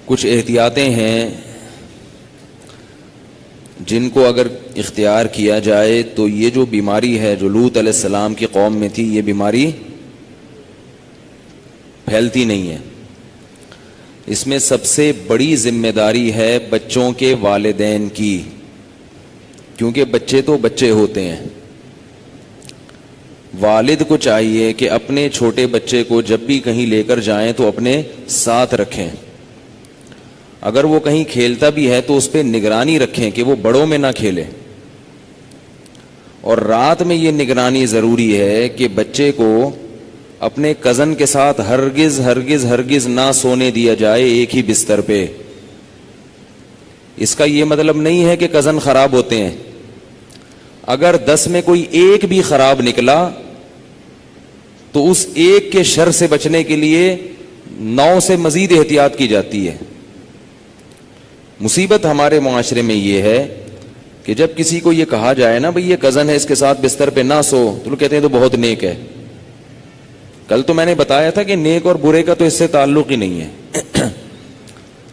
کچھ احتیاطیں ہیں جن کو اگر اختیار کیا جائے تو یہ جو بیماری ہے جو لوط علیہ السلام کی قوم میں تھی، یہ بیماری پھیلتی نہیں ہے۔ اس میں سب سے بڑی ذمہ داری ہے بچوں کے والدین کی، کیونکہ بچے تو بچے ہوتے ہیں۔ والد کو چاہیے کہ اپنے چھوٹے بچے کو جب بھی کہیں لے کر جائیں تو اپنے ساتھ رکھیں۔ اگر وہ کہیں کھیلتا بھی ہے تو اس پہ نگرانی رکھیں کہ وہ بڑوں میں نہ کھیلے۔ اور رات میں یہ نگرانی ضروری ہے کہ بچے کو اپنے کزن کے ساتھ ہرگز ہرگز ہرگز نہ سونے دیا جائے ایک ہی بستر پہ۔ اس کا یہ مطلب نہیں ہے کہ کزن خراب ہوتے ہیں۔ اگر 10 میں کوئی ایک بھی خراب نکلا تو اس ایک کے شر سے بچنے کے لیے 9 سے مزید احتیاط کی جاتی ہے۔ مصیبت ہمارے معاشرے میں یہ ہے کہ جب کسی کو یہ کہا جائے نا بھئی یہ کزن ہے، اس کے ساتھ بستر پہ نہ سو، تو لوگ کہتے ہیں تو بہت نیک ہے۔ کل تو میں نے بتایا تھا کہ نیک اور برے کا تو اس سے تعلق ہی نہیں ہے۔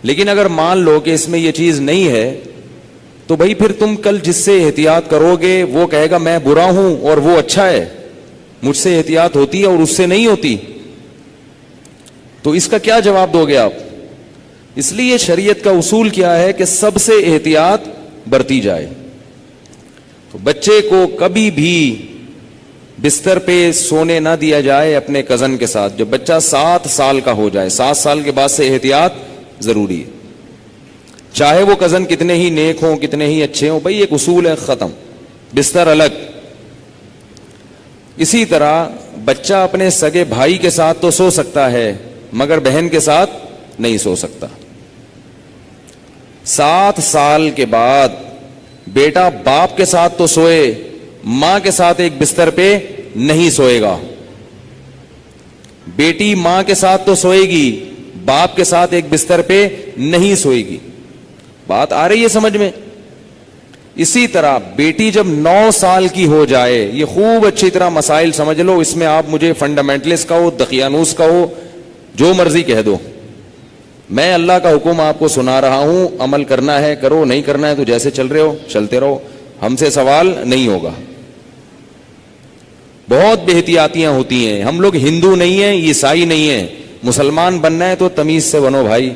لیکن اگر مان لو کہ اس میں یہ چیز نہیں ہے تو بھائی پھر تم کل جس سے احتیاط کرو گے وہ کہے گا میں برا ہوں اور وہ اچھا ہے، مجھ سے احتیاط ہوتی ہے اور اس سے نہیں ہوتی، تو اس کا کیا جواب دو گے آپ؟ اس لیے شریعت کا اصول کیا ہے کہ سب سے احتیاط برتی جائے۔ تو بچے کو کبھی بھی بستر پہ سونے نہ دیا جائے اپنے کزن کے ساتھ جب بچہ 7 سال کا ہو جائے۔ 7 سال کے بعد سے احتیاط ضروری ہے، چاہے وہ کزن کتنے ہی نیک ہوں کتنے ہی اچھے ہوں، بھائی ایک اصول ہے، ختم، بستر الگ۔ اسی طرح بچہ اپنے سگے بھائی کے ساتھ تو سو سکتا ہے مگر بہن کے ساتھ نہیں سو سکتا۔ 7 سال کے بعد بیٹا باپ کے ساتھ تو سوئے، ماں کے ساتھ ایک بستر پہ نہیں سوئے گا۔ بیٹی ماں کے ساتھ تو سوئے گی، باپ کے ساتھ ایک بستر پہ نہیں سوئے گی۔ بات آ رہی ہے سمجھ میں؟ اسی طرح بیٹی جب 9 سال کی ہو جائے، یہ خوب اچھی طرح مسائل سمجھ لو، اس میں آپ مجھے فنڈامنٹلسٹ کہو، دقیانوس کہو، جو مرضی کہہ دو، میں اللہ کا حکم آپ کو سنا رہا ہوں، عمل کرنا ہے کرو، نہیں کرنا ہے تو جیسے چل رہے ہو چلتے رہو، ہم سے سوال نہیں ہوگا۔ بہت بے احتیاطیاں ہوتی ہیں، ہم لوگ ہندو نہیں ہیں، عیسائی نہیں ہیں، مسلمان بننا ہے تو تمیز سے بنو بھائی،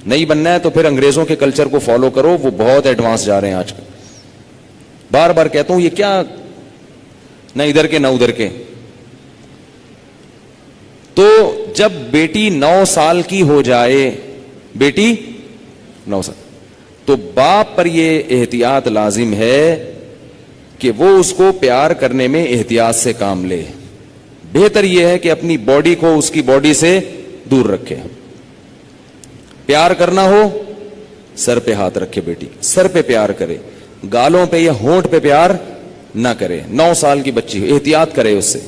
نہیں بننا ہے تو پھر انگریزوں کے کلچر کو فالو کرو، وہ بہت ایڈوانس جا رہے ہیں آج کل۔ بار بار کہتا ہوں یہ کیا، نہ ادھر کے نہ ادھر کے۔ تو جب بیٹی 9 سال کی ہو جائے، بیٹی 9 سال، تو باپ پر یہ احتیاط لازم ہے کہ وہ اس کو پیار کرنے میں احتیاط سے کام لے۔ بہتر یہ ہے کہ اپنی باڈی کو اس کی باڈی سے دور رکھے۔ پیار کرنا ہو سر پہ ہاتھ رکھے، بیٹی سر پہ پیار کرے، گالوں پہ یا ہونٹ پہ پیار نہ کرے۔ 9 سال کی بچی احتیاط کرے اس سے،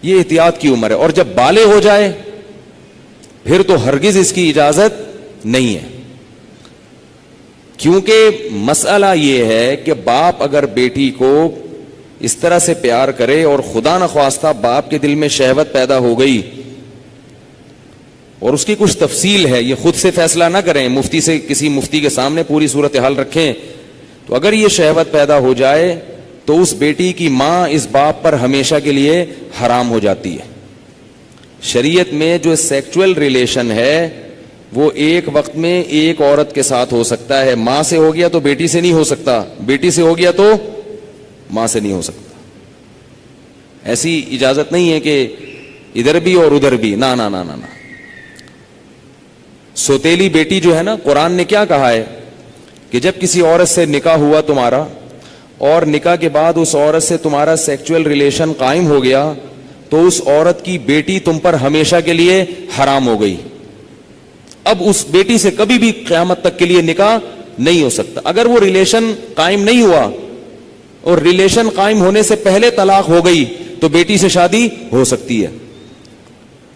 یہ احتیاط کی عمر ہے۔ اور جب بالغ ہو جائے پھر تو ہرگز اس کی اجازت نہیں ہے، کیونکہ مسئلہ یہ ہے کہ باپ اگر بیٹی کو اس طرح سے پیار کرے اور خدا نخواستہ باپ کے دل میں شہوت پیدا ہو گئی، اور اس کی کچھ تفصیل ہے، یہ خود سے فیصلہ نہ کریں، مفتی سے کسی مفتی کے سامنے پوری صورتحال رکھیں، تو اگر یہ شہوت پیدا ہو جائے تو اس بیٹی کی ماں اس باپ پر ہمیشہ کے لیے حرام ہو جاتی ہے۔ شریعت میں جو سیکچول ریلیشن ہے وہ ایک وقت میں ایک عورت کے ساتھ ہو سکتا ہے، ماں سے ہو گیا تو بیٹی سے نہیں ہو سکتا، بیٹی سے ہو گیا تو ماں سے نہیں ہو سکتا۔ ایسی اجازت نہیں ہے کہ ادھر بھی اور ادھر بھی، نہ نہ نہ نہ۔ سوتیلی بیٹی جو ہے نا، قرآن نے کیا کہا ہے کہ جب کسی عورت سے نکاح ہوا تمہارا اور نکاح کے بعد اس عورت سے تمہارا سیکچول ریلیشن قائم ہو گیا تو اس عورت کی بیٹی تم پر ہمیشہ کے لیے حرام ہو گئی۔ اب اس بیٹی سے کبھی بھی قیامت تک کے لیے نکاح نہیں ہو سکتا۔ اگر وہ ریلیشن قائم نہیں ہوا اور ریلیشن قائم ہونے سے پہلے طلاق ہو گئی تو بیٹی سے شادی ہو سکتی ہے۔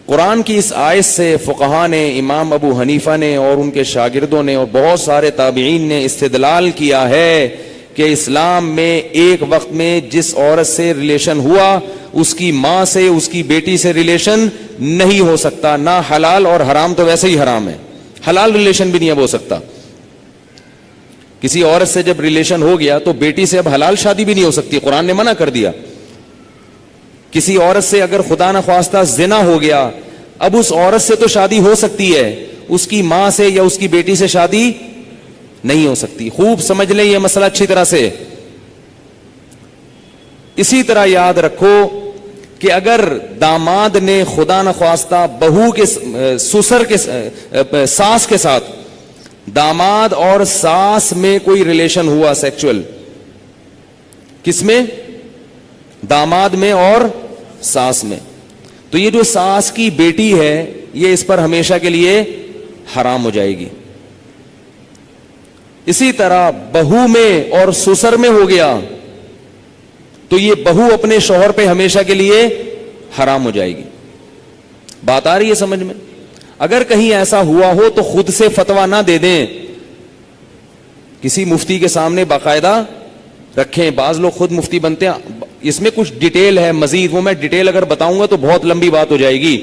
قرآن کی اس آیت سے فقہا نے، امام ابو حنیفہ نے اور ان کے شاگردوں نے اور بہت سارے تابعین نے استدلال کیا ہے کہ اسلام میں ایک وقت میں جس عورت سے ریلیشن ہوا اس کی ماں سے اس کی بیٹی سے ریلیشن نہیں ہو سکتا. نہ حلال، اور حرام تو ویسے ہی حرام ہے، حلال ریلیشن بھی نہیں اب ہو سکتا. کسی عورت سے جب ریلیشن ہو گیا تو بیٹی سے اب حلال شادی بھی نہیں ہو سکتی، قرآن نے منع کر دیا. کسی عورت سے اگر خدا نخواستہ زنا ہو گیا، اب اس عورت سے تو شادی ہو سکتی ہے، اس کی ماں سے یا اس کی بیٹی سے شادی نہیں ہو سکتی. خوب سمجھ لیں یہ مسئلہ اچھی طرح سے. اسی طرح یاد رکھو کہ اگر داماد نے خدا نخواستہ بہو کے سسر کے ساس کے ساتھ، داماد اور ساس میں کوئی ریلیشن ہوا سیکچول، کس میں؟ داماد میں اور ساس میں، تو یہ جو ساس کی بیٹی ہے یہ اس پر ہمیشہ کے لیے حرام ہو جائے گی. اسی طرح بہو میں اور سسر میں ہو گیا تو یہ بہو اپنے شوہر پہ ہمیشہ کے لیے حرام ہو جائے گی. بات آ رہی ہے سمجھ میں؟ اگر کہیں ایسا ہوا ہو تو خود سے فتویٰ نہ دے دیں، کسی مفتی کے سامنے باقاعدہ رکھیں. بعض لوگ خود مفتی بنتے ہیں، اس میں کچھ ڈیٹیل ہے مزید، وہ میں ڈیٹیل اگر بتاؤں گا تو بہت لمبی بات ہو جائے گی.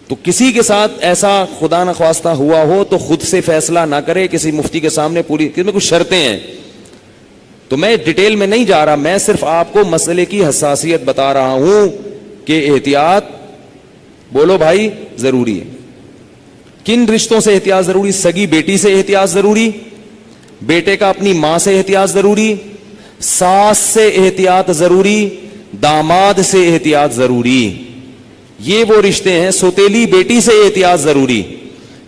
تو کسی کے ساتھ ایسا خدا نخواستہ ہوا ہو تو خود سے فیصلہ نہ کرے، کسی مفتی کے سامنے پوری، اس میں کچھ شرطیں ہیں. تو میں ڈیٹیل میں نہیں جا رہا، میں صرف آپ کو مسئلے کی حساسیت بتا رہا ہوں کہ احتیاط، بولو بھائی، ضروری ہے. کن رشتوں سے احتیاط ضروری؟ سگی بیٹی سے احتیاط ضروری، بیٹے کا اپنی ماں سے احتیاط ضروری، ساس سے احتیاط ضروری، داماد سے احتیاط ضروری. یہ وہ رشتے ہیں. سوتیلی بیٹی سے احتیاط ضروری.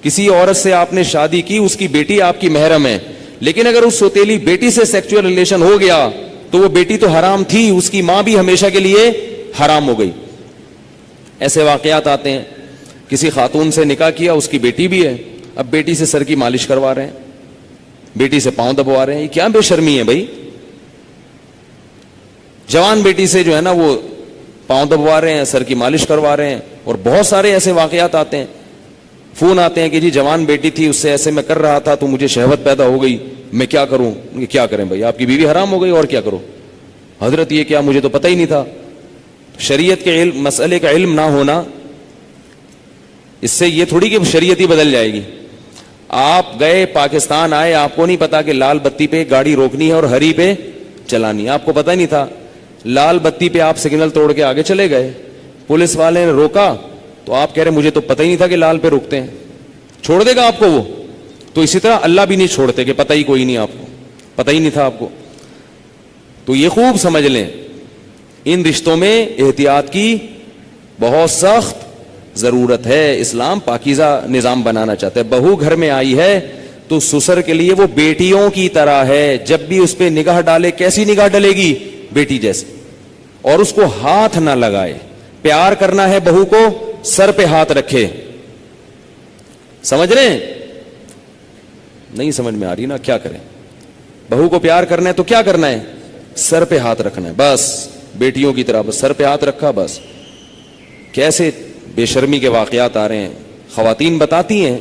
کسی عورت سے آپ نے شادی کی، اس کی بیٹی آپ کی محرم ہے، لیکن اگر اس سوتیلی بیٹی سے سیکچوئل ریلیشن ہو گیا تو وہ بیٹی تو حرام تھی، اس کی ماں بھی ہمیشہ کے لیے حرام ہو گئی. ایسے واقعات آتے ہیں. کسی خاتون سے نکاح کیا، اس کی بیٹی بھی ہے، اب بیٹی سے سر کی مالش کروا رہے ہیں، بیٹی سے پاؤں دبوا رہے ہیں. یہ کیا بے شرمی ہے بھائی؟ جوان بیٹی سے جو ہے نا وہ پاؤں دبوا رہے ہیں، سر کی مالش کروا رہے ہیں. اور بہت سارے ایسے واقعات آتے ہیں، فون آتے ہیں کہ جی جوان بیٹی تھی، اس سے ایسے میں کر رہا تھا تو مجھے شہوت پیدا ہو گئی، میں کیا کروں؟ کیا کریں بھائی، آپ کی بیوی حرام ہو گئی، اور کیا کرو؟ حضرت یہ کیا، مجھے تو پتہ ہی نہیں تھا. شریعت کے علم، مسئلے کا علم نہ ہونا، اس سے یہ تھوڑی کہ شریعت ہی بدل جائے گی. آپ گئے پاکستان آئے، آپ کو نہیں پتا کہ لال بتی پہ گاڑی روکنی ہے اور ہری پہ چلانی ہے، آپ کو پتہ نہیں تھا. لال بتی پہ آپ سگنل توڑ کے آگے چلے گئے، پولیس والے نے روکا تو آپ کہہ رہے مجھے تو پتہ ہی نہیں تھا کہ لال پہ روکتے ہیں. چھوڑ دے گا آپ کو وہ؟ تو اسی طرح اللہ بھی نہیں چھوڑتے کہ پتہ ہی کوئی نہیں، آپ کو پتہ ہی نہیں تھا آپ کو. تو یہ خوب سمجھ لیں، ان رشتوں میں احتیاط کی بہت سخت ضرورت ہے. اسلام پاکیزہ نظام بنانا چاہتا ہے. بہو گھر میں آئی ہے تو سسر کے لیے وہ بیٹیوں کی طرح ہے. جب بھی اس پہ نگاہ ڈالے، کیسی نگاہ ڈلے گی؟ بیٹی جیسے. اور اس کو ہاتھ نہ لگائے. پیار کرنا ہے بہو کو، سر پہ ہاتھ رکھے. سمجھ رہے ہیں؟ نہیں سمجھ میں آ رہی نا؟ کیا کریں؟ بہو کو پیار کرنا ہے تو کیا کرنا ہے؟ سر پہ ہاتھ رکھنا ہے بس. بیٹیوں کی طرح بس سر پہ ہاتھ رکھا بس. کیسے بے شرمی کے واقعات آ رہے ہیں. خواتین بتاتی ہیں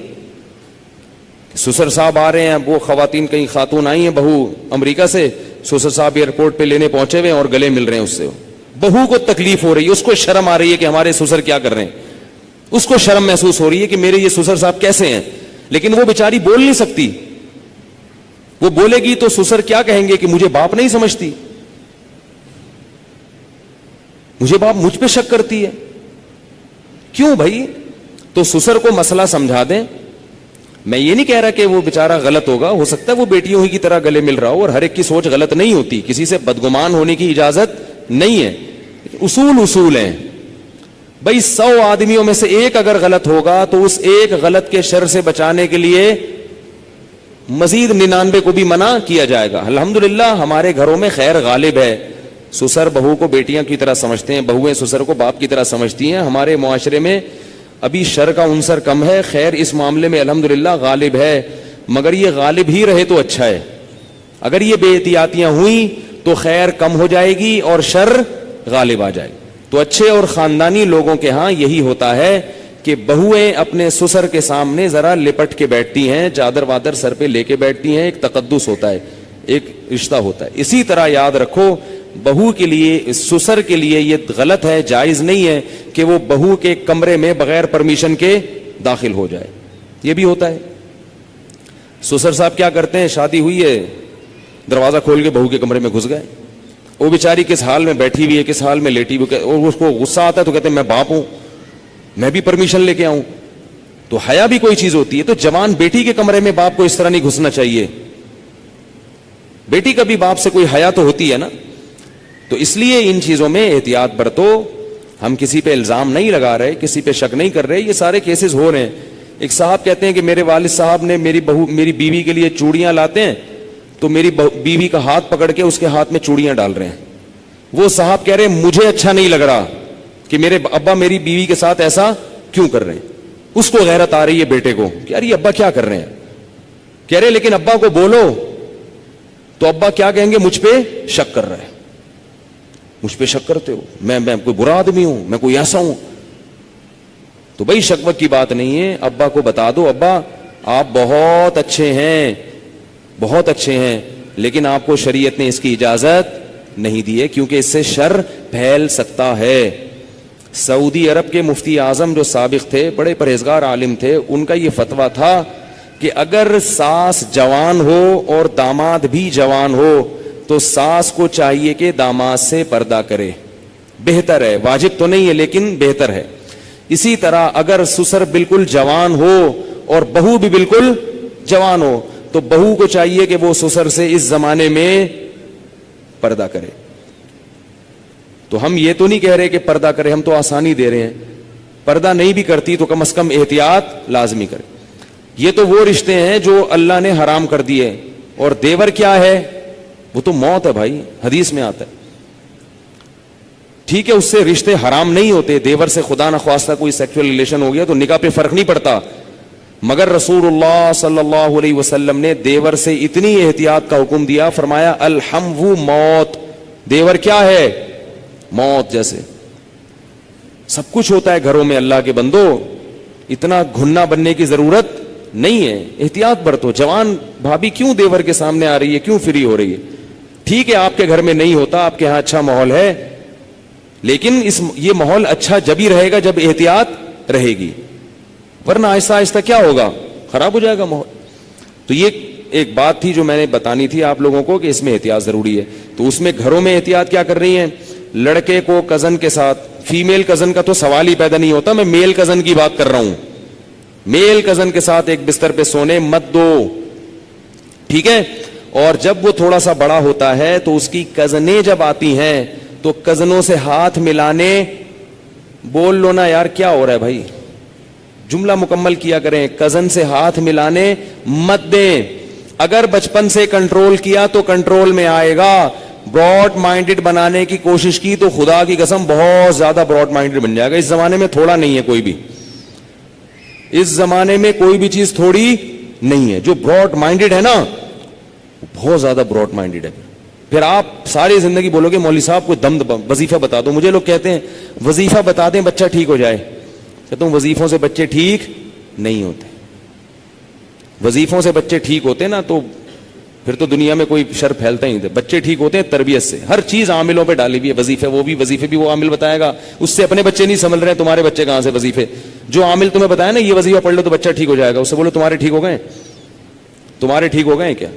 کہ سسر صاحب آ رہے ہیں. وہ خواتین، کئی خاتون آئی ہیں بہو امریکہ سے، سسر صاحب ایئرپورٹ پہ لینے پہنچے ہوئے اور گلے مل رہے ہیں اس سے. بہو کو تکلیف ہو رہی ہے، اس کو شرم آ رہی ہے کہ ہمارے سسر کیا کر رہے ہیں. اس کو شرم محسوس ہو رہی ہے کہ میرے یہ سسر صاحب کیسے ہیں، لیکن وہ بیچاری بول نہیں سکتی. وہ بولے گی تو سسر کیا کہیں گے کہ مجھے باپ نہیں سمجھتی، مجھے باپ مجھ پہ شک کرتی ہے. کیوں بھائی؟ تو سسر کو مسئلہ سمجھا دیں. میں یہ نہیں کہہ رہا کہ وہ بیچارہ غلط ہوگا، ہو سکتا ہے وہ بیٹیوں ہی کی طرح گلے مل رہا ہو، اور ہر ایک کی سوچ غلط نہیں ہوتی، کسی سے بدگمان ہونے کی اجازت نہیں ہے. اصول ہیں بھائی. 100 آدمیوں میں سے ایک اگر غلط ہوگا تو اس ایک غلط کے شر سے بچانے کے لیے مزید 99 کو بھی منع کیا جائے گا. الحمدللہ ہمارے گھروں میں خیر غالب ہے. سسر بہو کو بیٹیاں کی طرح سمجھتے ہیں، بہویں سسر کو باپ کی طرح سمجھتی ہیں. ہمارے معاشرے میں ابھی شر کا عنصر کم ہے، خیر اس معاملے میں الحمدللہ غالب ہے. مگر یہ غالب ہی رہے تو اچھا ہے. اگر یہ بے احتیاطیاں ہوئیں تو خیر کم ہو جائے گی اور شر غالب آ جائے گی. تو اچھے اور خاندانی لوگوں کے ہاں یہی ہوتا ہے کہ بہویں اپنے سسر کے سامنے ذرا لپٹ کے بیٹھتی ہیں، چادر وادر سر پہ لے کے بیٹھتی ہیں. ایک تقدس ہوتا ہے، ایک رشتہ ہوتا ہے. اسی طرح یاد رکھو بہو کے لیے, سسر کے لیے یہ غلط ہے, جائز نہیں ہے کہ وہ بہو کے کمرے میں بغیر پرمیشن کے داخل ہو جائے. یہ بھی ہوتا ہے. سسر صاحب کیا کرتے ہیں, شادی ہوئی ہے, دروازہ کھول کے بہو کے کمرے میں گھس گئے. وہ بیچاری کس حال میں بیٹھی ہوئی ہے, کس حال میں لیٹی ہوئی, اور اس کو غصہ آتا ہے تو کہتے ہیں میں باپ ہوں, میں بھی پرمیشن لے کے آؤں. تو حیا بھی کوئی چیز ہوتی ہے. تو جوان بیٹی کے کمرے میں باپ کو اس طرح نہیں گھسنا چاہیے. بیٹی کا بھی باپ سے کوئی حیا تو ہوتی ہے نا. تو اس لیے ان چیزوں میں احتیاط برتو. ہم کسی پہ الزام نہیں لگا رہے, کسی پہ شک نہیں کر رہے, یہ سارے کیسز ہو رہے ہیں. ایک صاحب کہتے ہیں کہ میرے والد صاحب نے میری بیوی کے لیے چوڑیاں لاتے ہیں تو میری بیوی کا ہاتھ پکڑ کے اس کے ہاتھ میں چوڑیاں ڈال رہے ہیں. وہ صاحب کہہ رہے ہیں مجھے اچھا نہیں لگ رہا کہ میرے ابا میری بیوی کے ساتھ ایسا کیوں کر رہے ہیں. اس کو غیرت آ رہی ہے بیٹے کو کہ یار یہ ابا کیا کر رہے ہیں. کہہ رہے لیکن ابا کو بولو تو ابا کیا کہیں گے, مجھ پہ شک کر رہا ہے, مجھ پہ شک کرتے ہو, میں کوئی برا آدمی ہوں, میں کوئی ایسا ہوں. تو بھائی شک وک کی بات نہیں ہے. ابا کو بتا دو ابا آپ بہت اچھے ہیں, بہت اچھے ہیں, لیکن آپ کو شریعت نے اس کی اجازت نہیں دی ہے کیونکہ اس سے شر پھیل سکتا ہے. سعودی عرب کے مفتی اعظم جو سابق تھے, بڑے پرہیزگار عالم تھے, ان کا یہ فتویٰ تھا کہ اگر ساس جوان ہو اور داماد بھی جوان ہو تو ساس کو چاہیے کہ داماد سے پردہ کرے, بہتر ہے, واجب تو نہیں ہے لیکن بہتر ہے. اسی طرح اگر سسر بالکل جوان ہو اور بہو بھی بالکل جوان ہو تو بہو کو چاہیے کہ وہ سسر سے اس زمانے میں پردہ کرے. تو ہم یہ تو نہیں کہہ رہے کہ پردہ کرے, ہم تو آسانی دے رہے ہیں. پردہ نہیں بھی کرتی تو کم از کم احتیاط لازمی کرے. یہ تو وہ رشتے ہیں جو اللہ نے حرام کر دیے. اور دیور کیا ہے, وہ تو موت ہے بھائی, حدیث میں آتا ہے. ٹھیک ہے اس سے رشتے حرام نہیں ہوتے, دیور سے خدا نخواستہ کوئی سیکسول ریلیشن ہو گیا تو نکاح پہ فرق نہیں پڑتا, مگر رسول اللہ صلی اللہ علیہ وسلم نے دیور سے اتنی احتیاط کا حکم دیا, فرمایا الحمو موت, دیور کیا ہے, موت جیسے. سب کچھ ہوتا ہے گھروں میں اللہ کے بندو, اتنا گھننا بننے کی ضرورت نہیں ہے. احتیاط برتو. جوان بھابھی کیوں دیور کے سامنے آ رہی ہے, کیوں فری ہو رہی ہے. ٹھیک ہے آپ کے گھر میں نہیں ہوتا, آپ کے ہاں اچھا ماحول ہے, لیکن یہ ماحول اچھا جب ہی رہے گا جب احتیاط رہے گی, ورنہ آہستہ آہستہ کیا ہوگا, خراب ہو جائے گا ماحول. تو یہ ایک بات تھی جو میں نے بتانی تھی آپ لوگوں کو کہ اس میں احتیاط ضروری ہے. تو اس میں گھروں میں احتیاط کیا کر رہی ہیں, لڑکے کو کزن کے ساتھ, فیمیل کزن کا تو سوال ہی پیدا نہیں ہوتا, میں میل کزن کی بات کر رہا ہوں, میل کزن کے ساتھ ایک بستر پہ سونے مت دو, ٹھیک ہے. اور جب وہ تھوڑا سا بڑا ہوتا ہے تو اس کی کزنیں جب آتی ہیں تو کزنوں سے ہاتھ ملانے, بول لو نا یار کیا ہو رہا ہے بھائی, جملہ مکمل کیا کریں, کزن سے ہاتھ ملانے مت دیں. اگر بچپن سے کنٹرول کیا تو کنٹرول میں آئے گا. براڈ مائنڈڈ بنانے کی کوشش کی تو خدا کی قسم بہت زیادہ براڈ مائنڈڈ بن جائے گا. اس زمانے میں تھوڑا نہیں ہے کوئی بھی, اس زمانے میں کوئی بھی چیز تھوڑی نہیں ہے. جو براڈ مائنڈڈ ہے نا بہت زیادہ براڈ مائنڈڈ ہے. پھر آپ ساری زندگی بولو گے مولوی صاحب کوئی دم وظیفہ بتا دو. مجھے لوگ کہتے ہیں وظیفہ بتا دیں بچہ ٹھیک ہو جائے. کہتا ہوں وظیفوں سے بچے ٹھیک نہیں ہوتے. وظیفوں سے بچے ٹھیک ہوتے نا تو پھر تو دنیا میں کوئی شر پھیلتا ہی نہیں. بچے ٹھیک ہوتے ہیں تربیت سے. ہر چیز عاملوں پہ ڈالی ہوئی ہے, وظیفے وظیفے بھی وہ عامل بتائے گا, اس سے اپنے بچے نہیں سنبھل رہے, تمہارے بچے کہاں سے وظیفے. جو عامل تمہیں بتایا نا یہ وظیفہ پڑھ لو تو بچہ ٹھیک ہو جائے گا, اس سے بولو تمہارے ٹھیک ہو گئے, تمہارے ٹھیک ہو گئے کیا.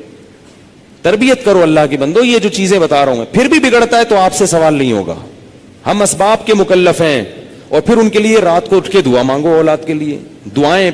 تربیت کرو اللہ کی بندو. یہ جو چیزیں بتا رہا ہوں میں, پھر بھی بگڑتا ہے تو آپ سے سوال نہیں ہوگا. ہم اسباب کے مکلف ہیں, اور پھر ان کے لیے رات کو اٹھ کے دعا مانگو, اولاد کے لیے دعائیں